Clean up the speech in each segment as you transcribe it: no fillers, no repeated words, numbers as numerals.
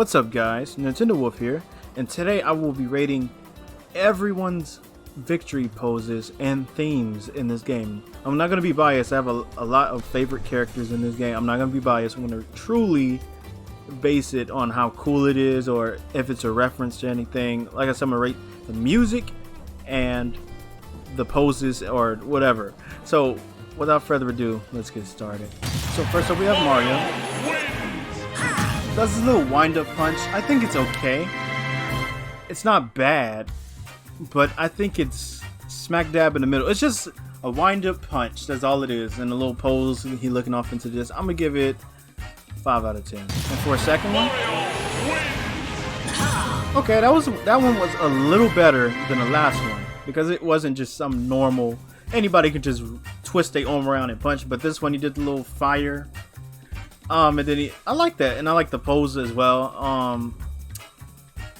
What's up guys, Nintendo Wolf here, and today I will be rating everyone's victory poses and themes in this game. I'm not going to be biased. I have a lot of favorite characters in this game. I'm not going to be biased. I'm going to truly base it on how cool it is or if it's a reference to anything. Like I said, I'm going to rate the music and the poses or whatever. So without further ado, let's get started. So first up we have Mario. Does a little wind-up punch. I think it's okay. It's not bad, but I think it's smack dab in the middle. It's just a wind-up punch. That's all it is. And a little pose. He looking off into this. I'm gonna give it 5 out of 10. And for a second one, okay, that one was a little better than the last one because it wasn't just some normal. Anybody could just twist their arm around and punch, but this one he did the little fire. And then I like that, and I like the pose as well.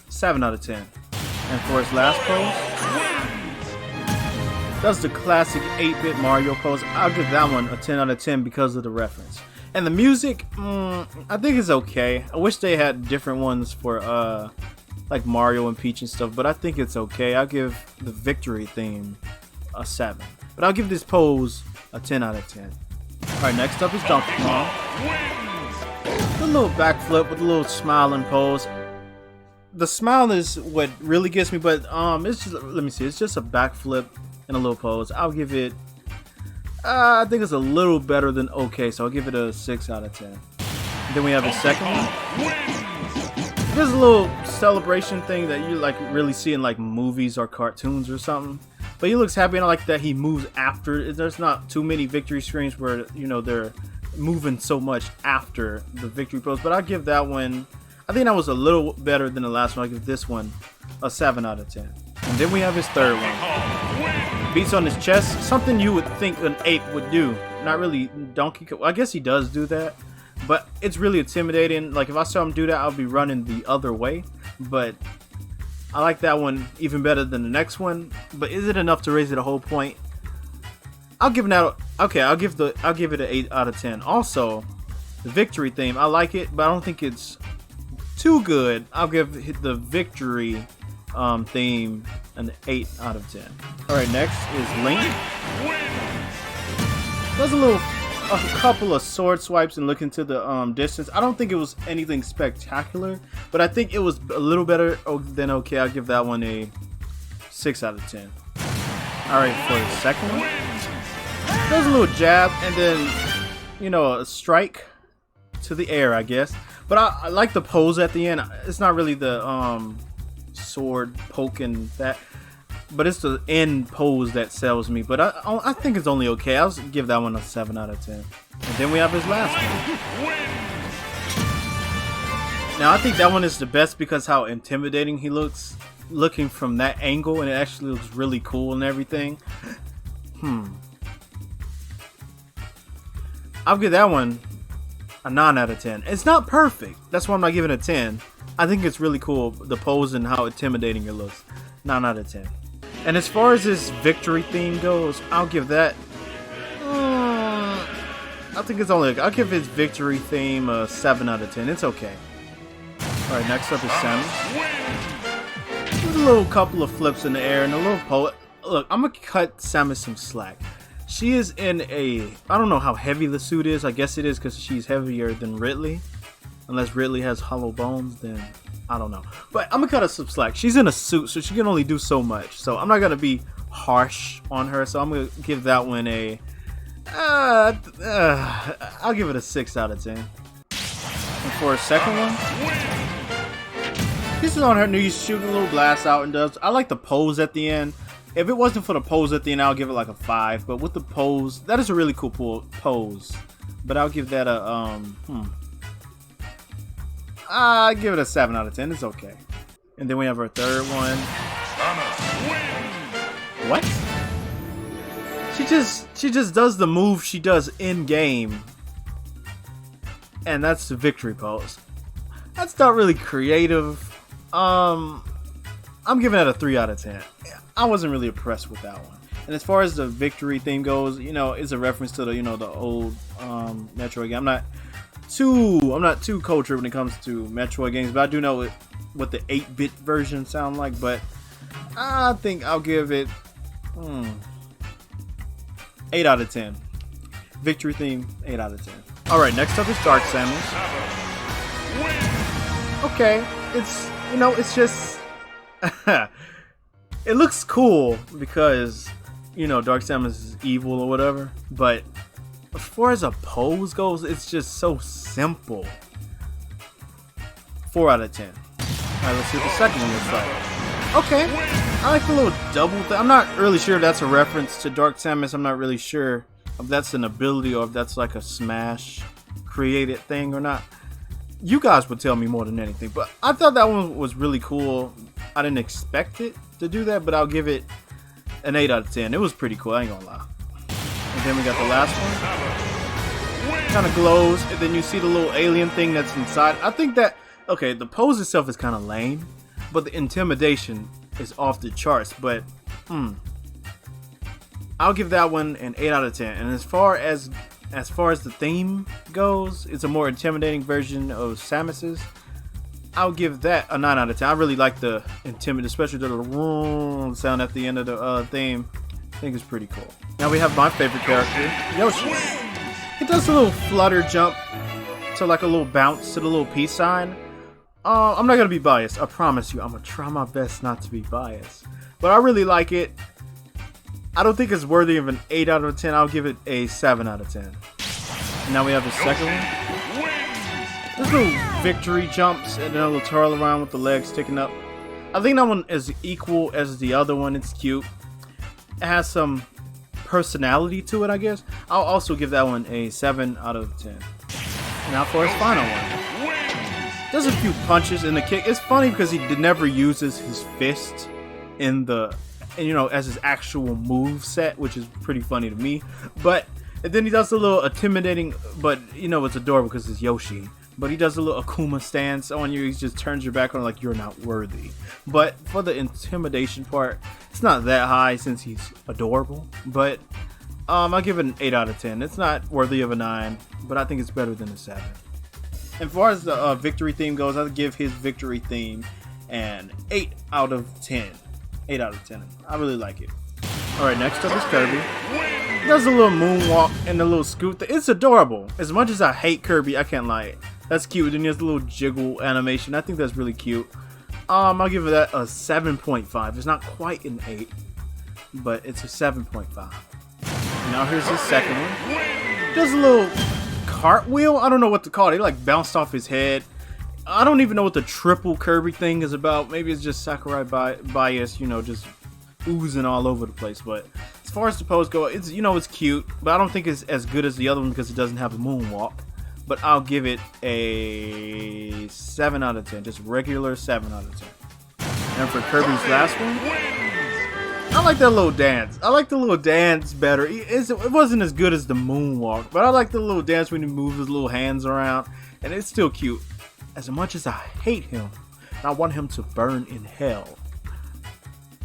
7 out of 10. And for his last pose, that's the classic 8-bit Mario pose. I'll give that one a 10 out of 10 because of the reference. And the music, I think it's okay. I wish they had different ones for like Mario and Peach and stuff, but I think it's okay. I'll give the victory theme a 7. But I'll give this pose a 10 out of 10. Alright, next up is Donkey Kong. A little backflip with a little smiling pose. The smile is what really gets me, but it's just, let me see, it's just a backflip and a little pose. I'll give it, I think it's a little better than okay, so I'll give it a 6 out of 10. And then we have the second one. There's a little celebration thing that you like really see in like movies or cartoons or something. But he looks happy, and I like that he moves after. There's not too many victory screens where, you know, they're moving so much after the victory pose. But I'll give that one, I think that was a little better than the last one. I'll give this one a 7 out of 10. And then we have his third one. Beats on his chest, something you would think an ape would do. Not really Donkey Kong. I guess he does do that, but it's really intimidating. Like if I saw him do that, I'll be running the other way. But I like that one even better than the next one, but is it enough to raise it a whole point? I'll give it out. Okay, I'll give it an 8 out of 10. Also, the victory theme, I like it, but I don't think it's too good. I'll give the victory theme an 8 out of 10. All right, next is Link. There's a couple of sword swipes and look into the distance. I don't think it was anything spectacular, but I think it was a little better than okay. I'll give that one a 6 out of 10. Alright, for the second one, there's a little jab and then, you know, a strike to the air, I guess. But I like the pose at the end. It's not really the sword poking that, but it's the end pose that sells me. But I think it's only okay. I'll give that one a 7 out of 10. And then we have his last one. Now I think that one is the best because how intimidating he looks looking from that angle, and it actually looks really cool and everything. I'll give that one a 9 out of 10. It's not perfect. That's why I'm not giving it a 10. I think it's really cool, the pose and how intimidating it looks. 9 out of 10. And as far as this victory theme goes, I'll give that, I think it's only, I'll give his victory theme a 7 out of 10. It's okay. Alright, next up is Samus. There's a little couple of flips in the air and a little poet. Look, I'm gonna cut Samus some slack. She is in a, I don't know how heavy the suit is. I guess it is because she's heavier than Ridley. Unless Ridley has hollow bones, then I don't know. But I'm gonna cut her some slack. She's in a suit, so she can only do so much. So I'm not gonna be harsh on her. So I'm gonna give that one a, I'll give it a 6 out of 10. And for a second one, this is on her knees, shooting a little blast out and does. I like the pose at the end. If it wasn't for the pose at the end, I'll give it like a 5. But with the pose, that is a really cool pose. But I'll give that a I give it a 7 out of 10. It's okay. And then we have our third one. What? She just does the move she does in game, and that's the victory pose. That's not really creative. I'm giving that a 3 out of 10. I wasn't really impressed with that one. And as far as the victory theme goes, you know, it's a reference to the, you know, the old Metroid game. I'm not too cultured when it comes to Metroid games, but I do know what the 8-bit version sound like. But I think I'll give it 8 out of 10. Victory theme, 8 out of 10. All right, next up is Dark Samus. Okay, it's just it looks cool because Dark Samus is evil or whatever, but as far as a pose goes, it's just so simple. 4 out of 10. Alright, let's see what the second one looks like. Okay, I like the little double thing. I'm not really sure if that's a reference to Dark Samus. I'm not really sure if that's an ability or if that's like a Smash created thing or not. You guys would tell me more than anything, but I thought that one was really cool. I didn't expect it to do that, but I'll give it an 8 out of 10. It was pretty cool, I ain't gonna lie. And then we got the last one. Kind of glows, and then you see the little alien thing that's inside. I think that, okay, the pose itself is kind of lame, but the intimidation is off the charts. But I'll give that one an 8 out of 10. And as far as the theme goes, it's a more intimidating version of Samus's. I'll give that a 9 out of 10. I really like the intimidate, especially the little sound at the end of the theme. I think it's pretty cool. Now we have my favorite character, Yoshi. He does a little flutter jump to like a little bounce to the little peace sign. I'm not gonna be biased. I promise you, I'm gonna try my best not to be biased. But I really like it. I don't think it's worthy of an 8 out of 10. I'll give it a 7 out of 10. And now we have the second one. There's little victory jumps and then a little twirl around with the legs sticking up. I think that one is equal as the other one. It's cute. It has some personality to it, I guess. I'll also give that one a 7 out of 10. Now for his final one. There's a few punches in the kick. It's funny because he never uses his fist as his actual move set, which is pretty funny to me. But and then he does a little intimidating, but it's adorable because it's Yoshi. But he does a little Akuma stance on you. He just turns your back on like you're not worthy. But for the intimidation part, it's not that high since he's adorable. But I'll give it an 8 out of 10. It's not worthy of a 9, but I think it's better than a 7. And as far as the victory theme goes, I'll give his victory theme an 8 out of 10. 8 out of 10. I really like it. Alright, next up is Kirby. He does a little moonwalk and a little scoot. It's adorable. As much as I hate Kirby, I can't lie. That's cute. Then he has a little jiggle animation. I think that's really cute. I'll give that a 7.5. It's not quite an 8, but it's a 7.5. Now here's his second one. He does a little cartwheel. I don't know what to call it. He like bounced off his head. I don't even know what the triple Kirby thing is about. Maybe it's just Sakurai bias, just oozing all over the place. But as far as the pose go, it's it's cute, but I don't think it's as good as the other one because it doesn't have a moonwalk. But I'll give it a 7 out of 10, just regular 7 out of 10. And for Kirby's last one, I like that little dance. I like the little dance better. It wasn't as good as the moonwalk, but I like the little dance when he moves his little hands around, and it's still cute. As much as I hate him, and I want him to burn in hell,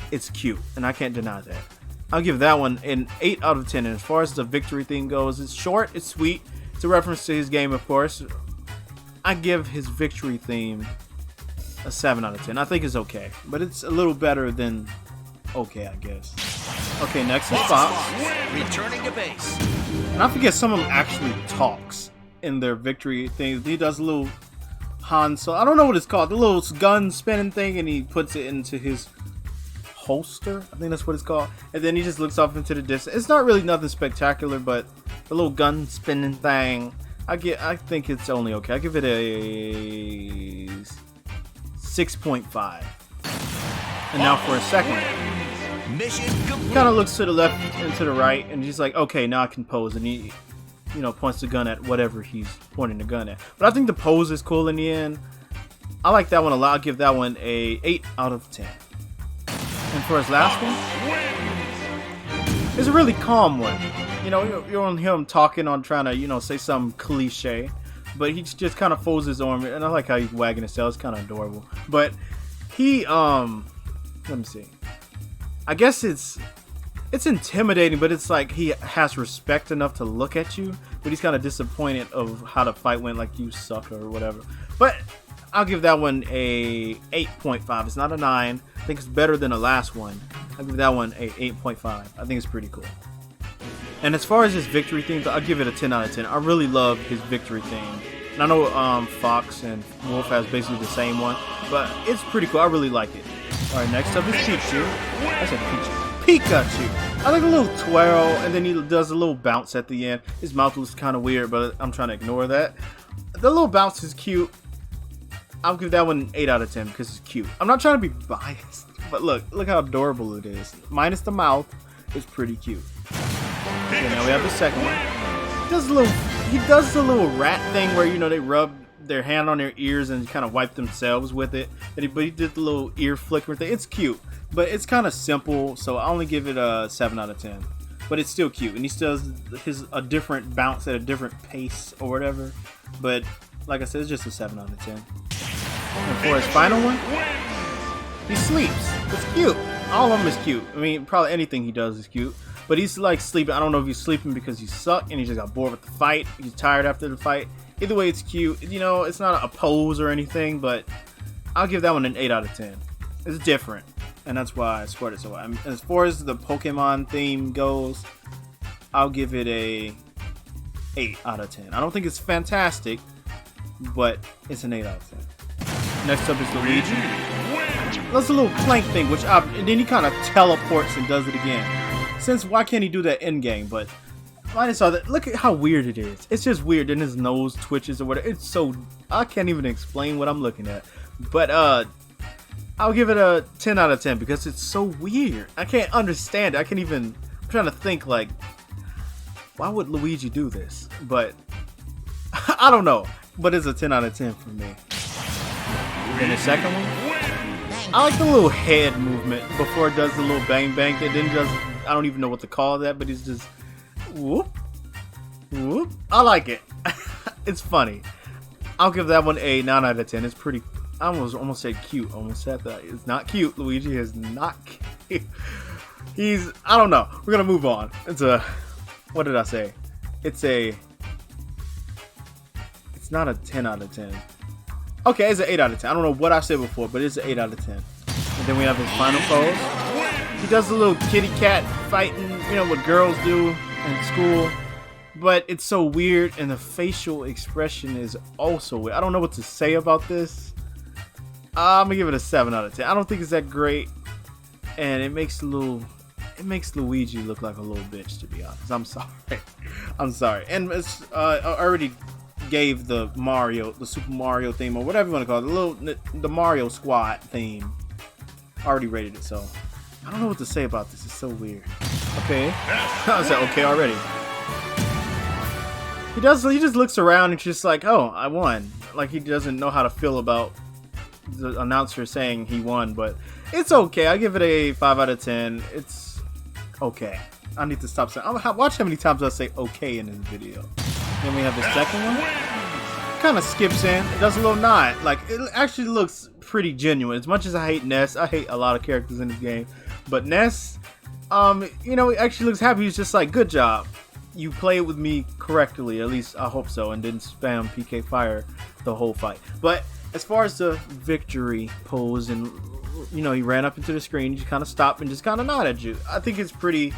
it's cute, and I can't deny that. I'll give that one an 8 out of 10. And as far as the victory theme goes, it's short, it's sweet. It's a reference to his game, of course. I give his victory theme a 7 out of 10. I think it's okay, but it's a little better than okay, I guess. Okay, next is Fox. Returning to base. And I forget some of them actually talks in their victory thing. He does a little Han Solo. I don't know what it's called. The little gun spinning thing, and he puts it into his holster. I think that's what it's called. And then he just looks off into the distance. It's not really nothing spectacular, but the little gun spinning thing, I think it's only okay. I give it a 6.5. And now for a second, Mission complete. kind of looks to the left and to the right, and he's like, okay, now I can pose. And he, points the gun at whatever he's pointing the gun at. But I think the pose is cool in the end. I like that one a lot. I'll give that one a 8 out of 10. And for his last one, it's a really calm one. You're on him talking on trying to, say something cliche, but he just kind of folds his arm, and I like how he's wagging his tail. It's kind of adorable. But he, let me see. I guess it's it's intimidating, but it's like he has respect enough to look at you, but he's kind of disappointed of how the fight went, like you suck or whatever. But I'll give that one a 8.5. It's not a 9. I think it's better than the last one. I'll give that one a 8.5. I think it's pretty cool. And as far as his victory themes, I'll give it a 10 out of 10. I really love his victory theme. And I know Fox and Wolf has basically the same one, but it's pretty cool. I really like it. Alright, next up is Pichu. I said Pikachu. I like a little twirl, and then he does a little bounce at the end. His mouth looks kind of weird, but I'm trying to ignore that. The little bounce is cute. I'll give that one an 8 out of 10 because it's cute. I'm not trying to be biased, but look how adorable it is. Minus the mouth, it's pretty cute. Okay, now we have the second one. He does the little rat thing where, you know, they rub their hand on their ears and kind of wipe themselves with it. But he did the little ear flicker thing. It's cute, but it's kind of simple, so I only give it a 7 out of 10. But it's still cute, and he still does a different bounce at a different pace or whatever. But like I said, it's just a 7 out of 10. And for his final one, he sleeps. It's cute. All of them is cute. I mean, probably anything he does is cute. But he's like sleeping. I don't know if he's sleeping because he sucked and he just got bored with the fight. He's tired after the fight. Either way, it's cute. You know, it's not a pose or anything, but I'll give that one an 8 out of 10. It's different, and that's why I scored it so high. I mean, as far as the Pokemon theme goes, I'll give it a 8 out of 10. I don't think it's fantastic, but it's an 8 out of 10. Next up is Luigi. That's a little plank thing, and then he kind of teleports and does it again. Since why can't he do that in game? But I just saw that. Look at how weird it is. It's just weird. Then his nose twitches or whatever. It's so I can't even explain what I'm looking at. But I'll give it a 10 out of 10 because it's so weird. I can't understand it. I'm trying to think like, why would Luigi do this? But I don't know. But it's a 10 out of 10 for me. Then the second one, I like the little head movement before it does the little bang bang. That then does. I don't even know what to call that, but it's just whoop, whoop. I like it. It's funny. I'll give that one a 9 out of 10. It's pretty. I almost said cute. Almost said that. It's not cute. Luigi is not cute. I don't know. We're gonna move on. What did I say? It's not a 10 out of 10. Okay, it's an 8 out of 10. I don't know what I said before, but it's an 8 out of 10. And then we have his final pose. He does a little kitty cat fighting, you know, what girls do in school. But it's so weird, and the facial expression is also weird. I don't know what to say about this. I'm gonna give it a 7 out of 10. I don't think it's that great, and it makes Luigi look like a little bitch, to be honest. I'm sorry. I'm sorry. And I already gave the Super Mario theme, or whatever you want to call it, the Mario Squad theme. I already rated it, so I don't know what to say about this. It's so weird. Okay. I said okay already. He just looks around and just like, oh, I won. Like he doesn't know how to feel about the announcer saying he won, but it's okay. I give it a 5 out of 10. It's okay. I need to stop saying. Watch how many times I say okay in this video. Then we have the second one. Kind of skips in. It does a little nod. Like it actually looks pretty genuine. As much as I hate Ness, I hate a lot of characters in this game, but Ness, you know, he actually looks happy. He's just like, good job. You played with me correctly. At least I hope so, and didn't spam PK Fire the whole fight. But as far as the victory pose, and you know, he ran up into the screen, he just kind of stopped and just kind of nodded at you. I think it's pretty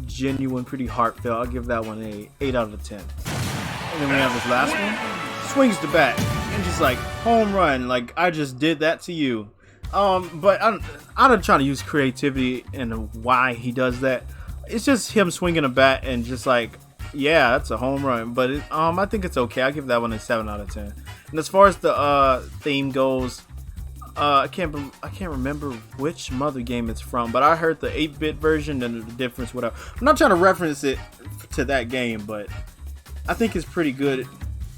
genuine, pretty heartfelt. I'll give that one a 8 out of 10. And then we have this last one. Swings the bat and just like home run. Like I just did that to you. But I'm not trying to use creativity and why he does that. It's just him swinging a bat and just like, yeah, that's a home run. But I think it's okay. I give that one a 7 out of 10. And as far as the theme goes, I can't remember which Mother game it's from, but I heard the 8-bit version and the difference, whatever. I'm not trying to reference it to that game, but I think it's pretty good.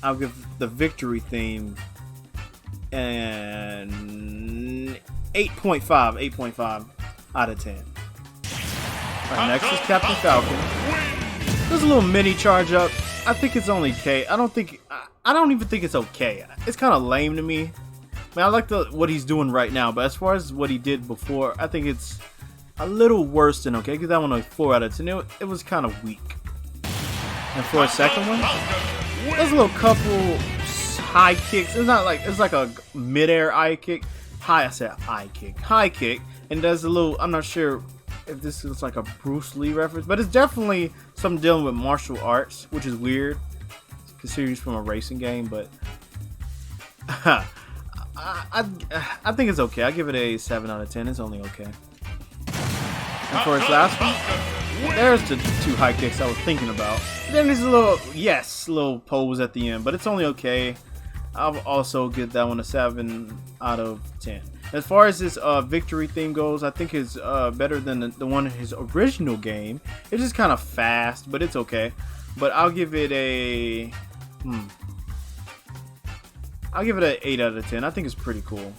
I'll give the victory theme an 8.5 out of 10. Alright, next is Captain Falcon. There's a little mini charge up. I think it's only okay. I don't even think it's okay. It's kind of lame to me. I mean, I like what he's doing right now, but as far as what he did before, I think it's a little worse than okay. I give that one a 4 out of 10. It was kind of weak. And for a second one, there's a little couple high kicks. It's not like it's like a mid-air eye kick. High kick, and there's a little. I'm not sure if this is like a Bruce Lee reference, but it's definitely something dealing with martial arts, which is weird considering it's from a racing game. But I think it's okay. I give it a 7 out of 10. It's only okay. And for its last one, there's the 2 high kicks I was thinking about. Then there's a little pose at the end, but it's only okay. I'll also give that one a 7 out of 10. As far as this victory theme goes, I think it's better than the one in his original game. It's just kind of fast, but it's okay. But I'll give it a I'll give it an 8 out of 10. I think it's pretty cool.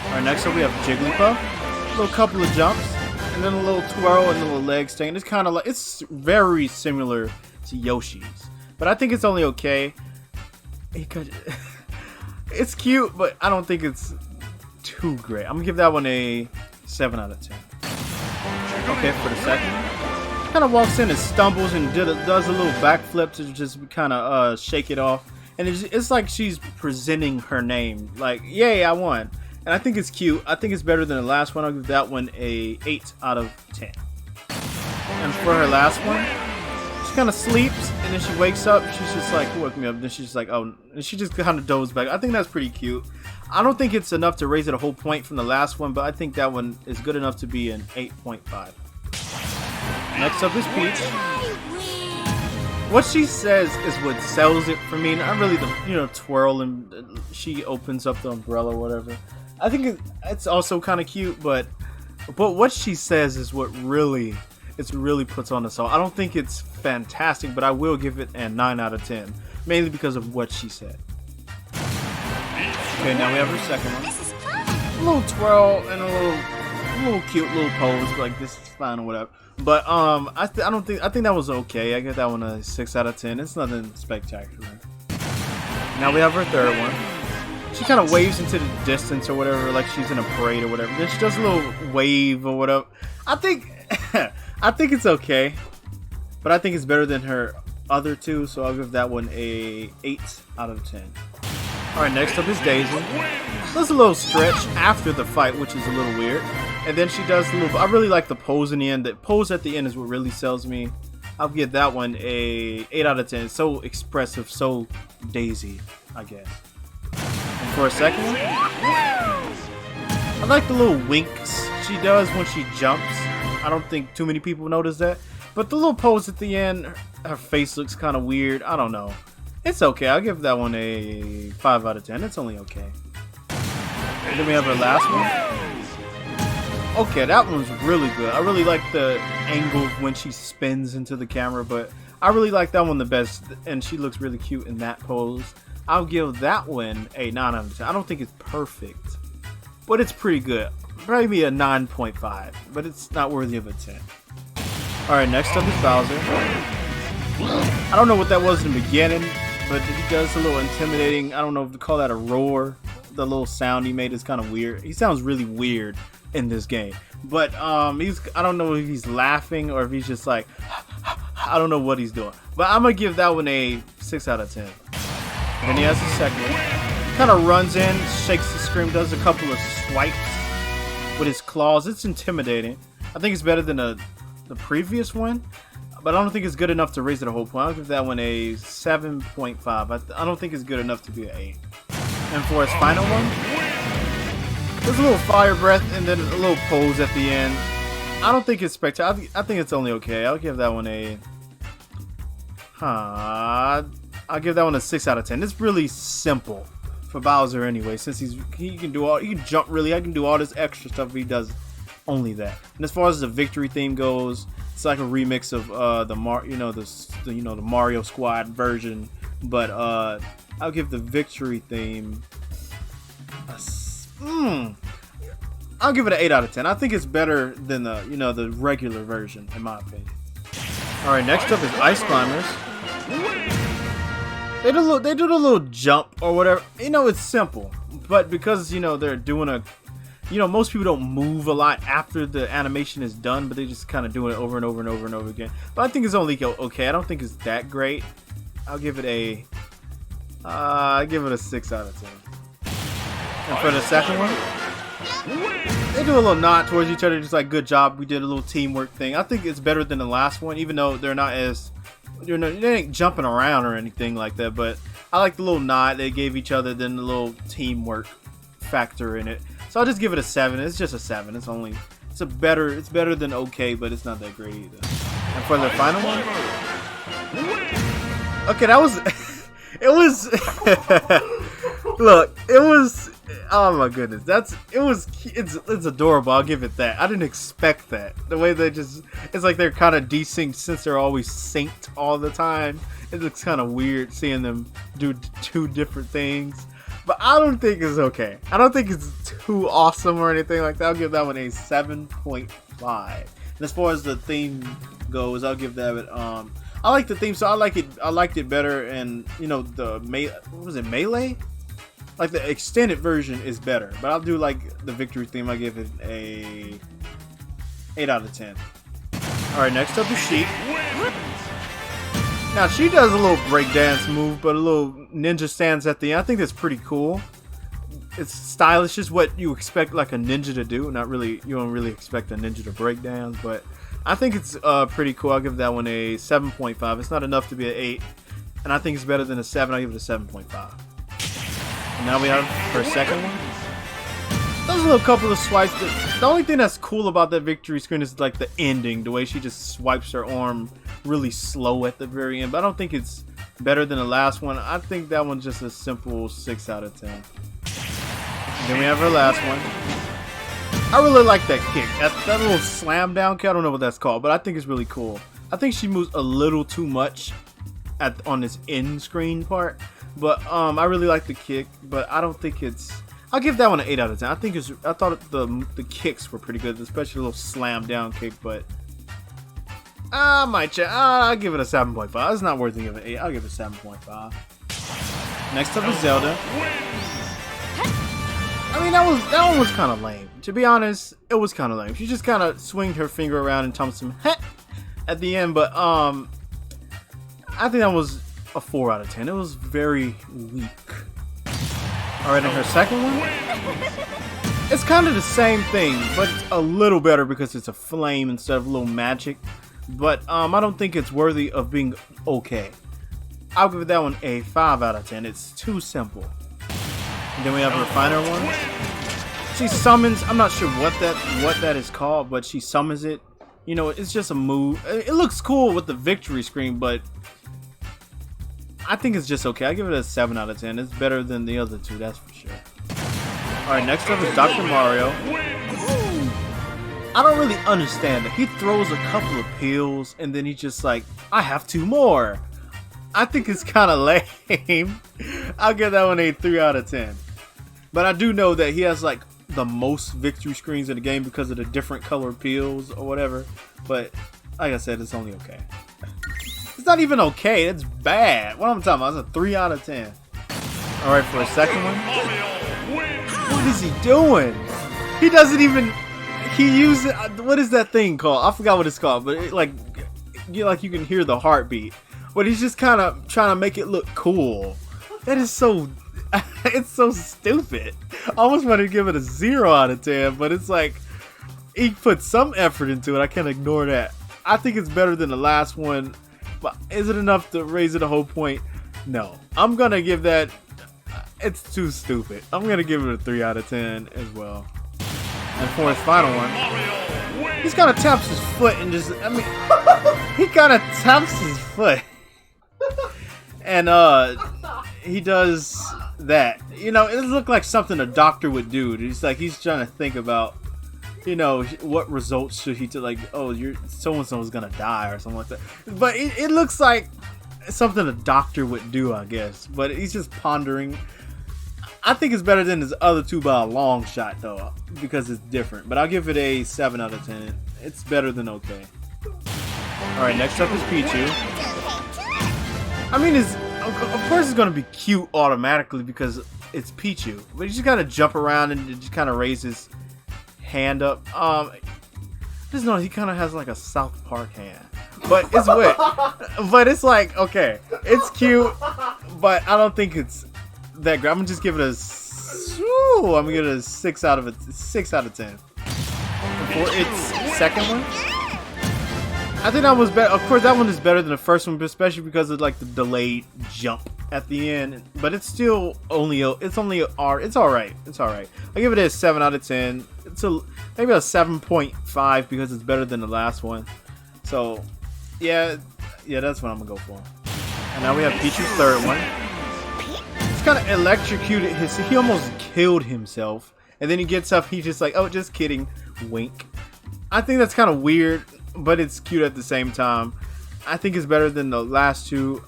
Alright, next up we have Jigglypuff. A little couple of jumps, and then a little twirl and a little leg stand. It's kind of like, it's very similar to Yoshi's, but I think it's only okay. It's cute, but I don't think it's too great. I'm gonna give that one a 7 out of 10. Okay, for the second one, kind of walks in and stumbles and does a little backflip to just kind of shake it off, and it's like she's presenting her name, like, yay, I won. And I think it's cute. I think it's better than the last one. I'll give that one a 8 out of 10. And for her last one, she kind of sleeps, and then she wakes up. She's just like, who woke me up? And then she's like, oh, and she just kind of dozes back. I think that's pretty cute. I don't think it's enough to raise it a whole point from the last one, but I think that one is good enough to be an 8.5. Next up is Peach. What she says is what sells it for me. Not really the twirl and she opens up the umbrella or whatever. I think it's also kind of cute, but what she says is what really puts on the song. I don't think it's fantastic, but I will give it a 9 out of 10, mainly because of what she said. Okay, now we have her second one. This is fun. A little twirl and a little cute little pose, like this is fine or whatever. But I think that was okay. I give that one a 6 out of 10. It's nothing spectacular. Now we have her third one. She kind of waves into the distance or whatever, like she's in a parade or whatever. Then she does a little wave or whatever. I think it's okay, but I think it's better than her other two, so I'll give that one a 8 out of 10. Alright, next up is Daisy. Does a little stretch after the fight, which is a little weird. And then she does a little, I really like the pose in the end. The pose at the end is what really sells me. I'll give that one a 8 out of 10. It's so expressive, so Daisy, I guess. And for a second one, I like the little winks she does when she jumps. I don't think too many people notice that. But the little pose at the end, her face looks kind of weird. I don't know. It's okay. I'll give that one a 5 out of 10. It's only okay. And then we have our last one. Okay, that one's really good. I really like the angle when she spins into the camera, but I really like that one the best, and she looks really cute in that pose. I'll give that one a 9 out of 10. I don't think it's perfect, but it's pretty good. Probably a 9.5, but it's not worthy of a 10. Alright, next up is Bowser. I don't know what that was in the beginning, but he does a little intimidating. I don't know if to call that a roar. The little sound he made is kind of weird. He sounds really weird in this game, but I don't know if he's laughing or if he's just like, I don't know what he's doing, but I'm gonna give that one a 6 out of 10. And then he has the second one. He kind of runs in, shakes the screen, does a couple of swipes with his claws. It's intimidating. I think it's better than the previous one, but I don't think it's good enough to raise it a whole point. I'll give that one a 7.5. I don't think it's good enough to be an 8. And for his final one, there's a little fire breath and then a little pose at the end. I don't think it's spectacular. I think it's only okay. I'll give that one a... I'll give that one a 6 out of 10. It's really simple for Bowser anyway, since he can jump really. I can do all this extra stuff. He does only that. And as far as the victory theme goes, it's like a remix of the Mario Squad version. But I'll give the victory theme I'll give it an 8 out of 10. I think it's better than the regular version, in my opinion. Alright, next up is Ice Climbers. They do a little jump or whatever. It's simple. But because, they're doing you know, most people don't move a lot after the animation is done, but they just kind of do it over and over and over and over again. But I think it's only okay. I don't think it's that great. I'll give it a, I give it a 6 out of 10. And for the second one, they do a little nod towards each other, just like, good job, we did a little teamwork thing. I think it's better than the last one, even though they're not as, they ain't jumping around or anything like that. But I like the little nod they gave each other, then the little teamwork factor in it. So I'll just give it a 7. It's just a 7. It's better than okay, but it's not that great either. And for the final one, okay, that was, it was, look, it was, oh my goodness, it's adorable. I'll give it that. I didn't expect that. The way they just, it's like they're kind of desynced since they're always synced all the time. It looks kind of weird seeing them do 2 different things. But I don't think it's okay. I don't think it's too awesome or anything like that. I'll give that one a 7.5. And as far as the theme goes, I'll give that I like the theme, so I liked it better. And you know, what was it, Melee? Like the extended version is better, but I'll do like the victory theme. I give it a 8 out of 10. All right, next up is Sheik. Now she does a little breakdance move, but a little ninja stance at the end. I think that's pretty cool. It's stylish, just what you expect like a ninja to do. Not really, you don't really expect a ninja to break dance, but I think it's pretty cool. I'll give that one a 7.5. It's not enough to be an 8, and I think it's better than a 7. I'll give it a 7.5. And now we have her second one. There's a little couple of swipes. The only thing that's cool about that victory screen is like the ending, the way she just swipes her arm really slow at the very end. But I don't think it's better than the last one. I think that one's just a simple 6 out of 10. And then we have her last one. I really like that kick. That little slam down kick. I don't know what that's called, but I think it's really cool. I think she moves a little too much on this end screen part. But I really like the kick, but I don't think it's. I'll give that one an 8 out of 10. I thought the kicks were pretty good, especially a little slam down kick. But I'll give it a 7.5. It's not worth it giving an 8. I'll give it a 7.5. Next up is Zelda. I mean, that one was kind of lame. To be honest, it was kind of lame. She just kind of swinged her finger around and told some at the end. But I think that was a 4 out of 10. It was very weak. Alright, and her second one, it's kind of the same thing, but it's a little better because it's a flame instead of a little magic. But I don't think it's worthy of being okay. I'll give that one a 5 out of 10. It's too simple. And then we have her final one. She summons, I'm not sure what that is called, but she summons it. You know, it's just a move. It looks cool with the victory screen, but I think it's just okay. I give it a 7 out of 10. It's better than the other 2, that's for sure. Alright, next up is Dr. Mario. I don't really understand it. He throws a couple of pills and then he's just like, I have 2 more. I think it's kind of lame. I'll give that one a 3 out of 10. But I do know that he has like the most victory screens in the game because of the different colored pills or whatever. But like I said, it's only okay. It's not even okay, it's bad. What I'm talking about, it's a 3 out of 10. Alright, for a second one. What is he doing? He doesn't even, he uses, what is that thing called? I forgot what it's called, but it, like you can hear the heartbeat. But he's just kind of trying to make it look cool. That is so, it's so stupid. I almost wanted to give it a 0 out of 10, but it's like, he put some effort into it. I can't ignore that. I think it's better than the last one. But is it enough to raise it a whole point? No. I'm going to give that, it's too stupid. I'm going to give it a 3 out of 10 as well. And for his final one, he's kind of taps his foot and just, I mean, he kind of taps his foot. And he does that. You know, it looks like something a doctor would do. It's like he's trying to think about, you know, what results should he take, like, oh, so-and-so's gonna die or something like that. But it looks like something a doctor would do, I guess. But he's just pondering. I think it's better than his other 2 by a long shot, though, because it's different. But I'll give it a 7 out of 10. It's better than okay. Alright, next up is Pichu. I mean, of course it's gonna be cute automatically because it's Pichu. But you just gotta jump around and it just kind of raises hand up. Just know he kind of has like a South Park hand, but it's weird. But it's like, okay, it's cute, but I don't think it's that great. I'm gonna just give it a. I'm gonna give it a 6 out of 10. For its second one, I think that was better. Of course, that one is better than the first one, but especially because of like the delayed jump at the end. But it's still only it's all right. It's all right. I give it a 7 out of 10. It's maybe a 7.5 because it's better than the last one. So yeah, that's what I'm gonna go for. And now we have Pichu's third one. It's kind of electrocuted. He almost killed himself, and then he gets up. He's just like, oh, just kidding, wink. I think that's kind of weird, but it's cute at the same time. I think it's better than the last two.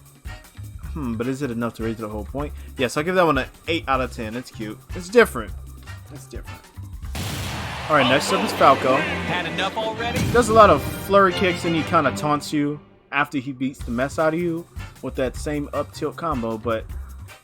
But is it enough to raise the whole point? Yes, I'll give that one an 8 out of 10. It's cute. It's different. It's different. Alright, next up is Falco. Had enough already? He does a lot of flurry kicks and he kind of taunts you after he beats the mess out of you with that same up tilt combo, but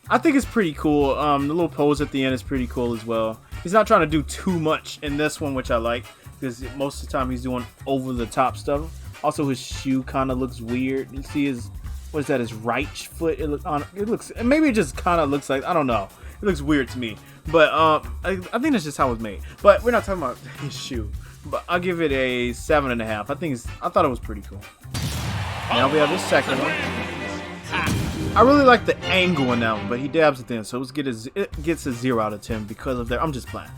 I think it's pretty cool. The little pose at the end is pretty cool as well. He's not trying to do too much in this one, which I like, because most of the time he's doing over the top stuff. Also, his shoe kind of looks weird. You see his, what is that, his right foot? It looks, maybe it just kind of looks like, I don't know. It looks weird to me. But I think that's just how it's made. But we're not talking about his shoe. But I'll give it a 7.5. I thought it was pretty cool. Now we have the second one. I really like the angle in that one, but he dabs it in, so it gets a 0 out of 10 because of that. I'm just playing.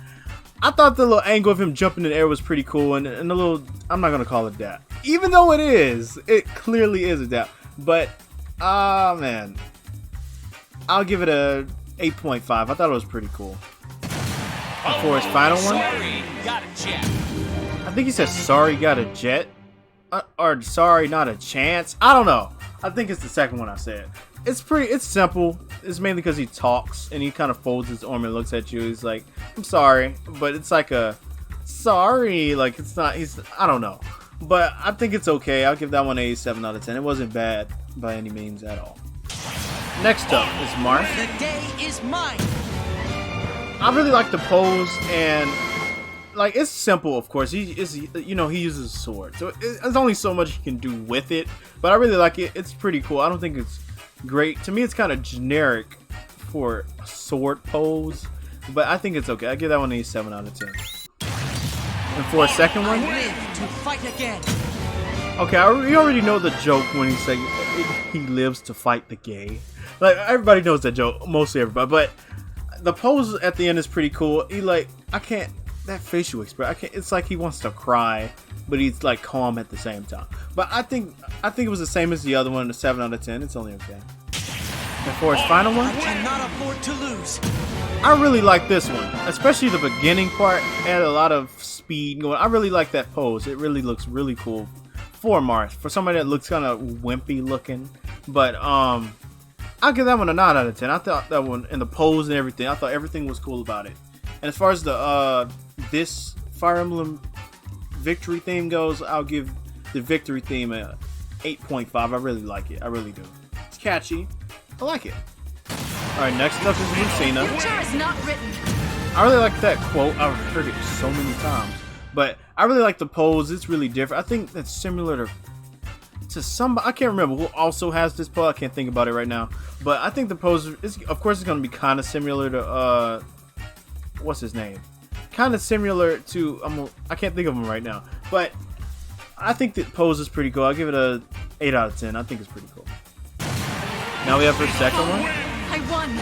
I thought the little angle of him jumping in the air was pretty cool, and the little, I'm not gonna call it that, even though it clearly is a dab. But man, I'll give it a 8.5. I thought it was pretty cool. And for his final one, Sorry, got a jet. I think he said sorry, got a jet, or sorry, not a chance. I don't know. I think it's the second one I said. It's simple. It's mainly because he talks and he kind of folds his arm and looks at you. He's like, I'm sorry, but it's like a sorry, like it's not, I don't know. But I think it's okay. I'll give that one a 7 out of 10. It wasn't bad by any means at all. Next up is Marth. The day is mine. I really like the pose, and like it's simple, of course. He uses a sword, so there's only so much he can do with it. But I really like it. It's pretty cool. I don't think it's great. To me, it's kind of generic for a sword pose, but I think it's okay. I give that one a 7 out of 10. And for a second one, I live to fight again. okay, we already know the joke when he say he lives to fight the gay. Like everybody knows that joke, mostly everybody. But the pose at the end is pretty cool. He that facial expression. It's like he wants to cry, but he's like calm at the same time. But I think it was the same as the other one, a 7 out of 10. It's only okay. And for his final one, I cannot afford to lose. I really like this one, especially the beginning part. Had a lot of speed going. I really like that pose. It really looks really cool for Marth, for somebody that looks kind of wimpy looking. But I'll give that one a 9 out of 10. I thought that one, and the pose and everything, I thought everything was cool about it. And as far as the this Fire Emblem victory theme goes, I'll give the victory theme a 8.5. I really like it. I really do. It's catchy. I like it. Alright, next up is Lucina. Future is not written. I really like that quote. I've heard it so many times. But I really like the pose. It's really different. I think that's similar to somebody. I can't remember who also has this pose. I can't think about it right now. But I think the pose is, of course, it's going to be kind of similar to what's his name? Kind of similar to I can't think of him right now. But I think the pose is pretty cool. I'll give it a 8 out of 10. I think it's pretty cool. Now we have her second one. I won.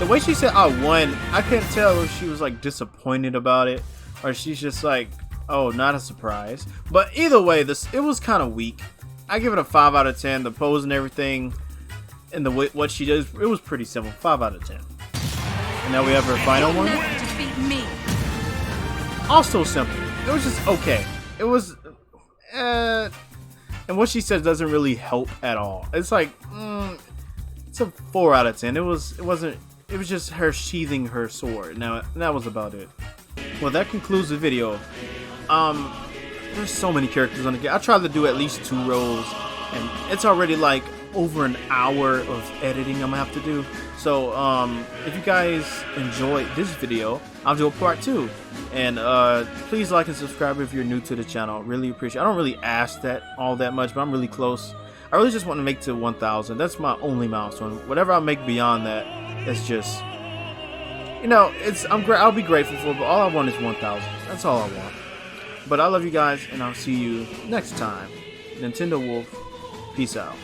The way she said I won, I couldn't tell if she was like disappointed about it or she's just like, oh, not a surprise. But either way, it was kind of weak. I give it a 5 out of 10. The pose and everything and the way what she does, it was pretty simple. 5 out of 10. And now we have her final one. Never defeat me. Also simple. It was just okay. It was and what she says doesn't really help at all. It's like it's a 4 out of 10. It was just her sheathing her sword. Now that was about it. Well, that concludes the video. There's so many characters on the game. I tried to do at least 2 rows, and it's already like over an hour of editing I'm gonna have to do. So if you guys enjoyed this video, I'll do a part 2. And please like and subscribe if you're new to the channel. Really appreciate it. I don't really ask that all that much, but I'm really close. I really just want to make to 1,000. That's my only milestone. Whatever I make beyond that, it's just, you know, I'll be grateful for, but all I want is 1,000. That's all I want. But I love you guys, and I'll see you next time. Nintendo Wolf, peace out.